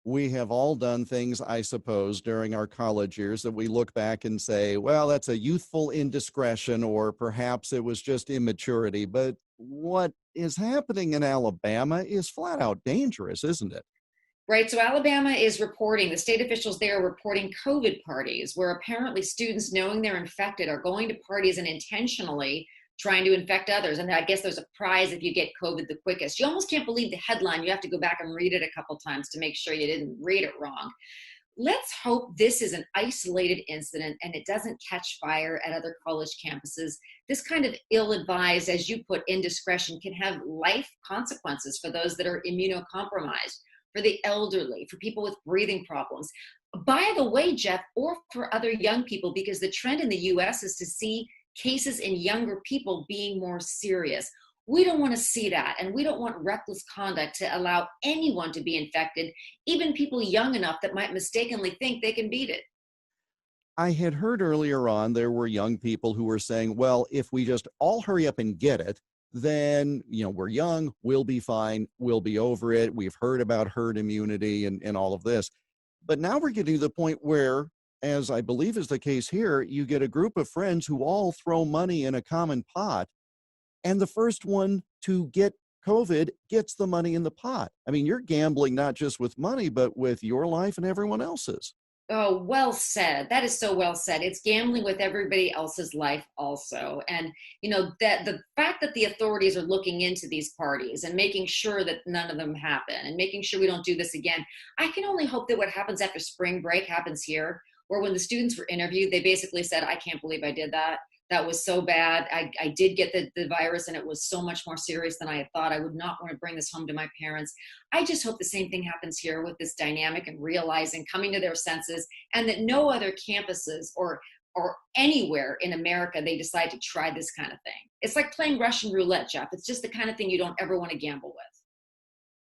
We have all done things, I suppose, during our college years that we look back and say, well, that's a youthful indiscretion, or perhaps it was just immaturity. But what is happening in Alabama is flat out dangerous, isn't it? Right. So Alabama is reporting, the state officials there are reporting COVID parties where apparently students, knowing they're infected, are going to parties and intentionally trying to infect others. And I guess there's a prize if you get COVID the quickest. You almost can't believe the headline. You have to go back and read it a couple times to make sure you didn't read it wrong. Let's hope this is an isolated incident and it doesn't catch fire at other college campuses. This kind of ill-advised, as you put, indiscretion can have life consequences for those that are immunocompromised, for the elderly, for people with breathing problems. By the way, Jeff, or for other young people, because the trend in the US is to see cases in younger people being more serious. We don't want to see that, and we don't want reckless conduct to allow anyone to be infected, even people young enough that might mistakenly think they can beat it. I had heard earlier on there were young people who were saying, well, if we just all hurry up and get it, then, we're young, we'll be fine, we'll be over it. We've heard about herd immunity and all of this. But now we're getting to the point where, as I believe is the case here, you get a group of friends who all throw money in a common pot, and the first one to get COVID gets the money in the pot. I mean, you're gambling not just with money, but with your life and everyone else's. Oh, well said. That is so well said. It's gambling with everybody else's life also. And, that the fact that the authorities are looking into these parties and making sure that none of them happen and making sure we don't do this again, I can only hope that what happens after spring break happens here, where when the students were interviewed, they basically said, I can't believe I did that. That was so bad. I did get the virus and it was so much more serious than I had thought. I would not want to bring this home to my parents. I just hope the same thing happens here with this dynamic and realizing, coming to their senses, and that no other campuses or anywhere in America they decide to try this kind of thing. It's like playing Russian roulette, Jeff. It's just the kind of thing you don't ever want to gamble with.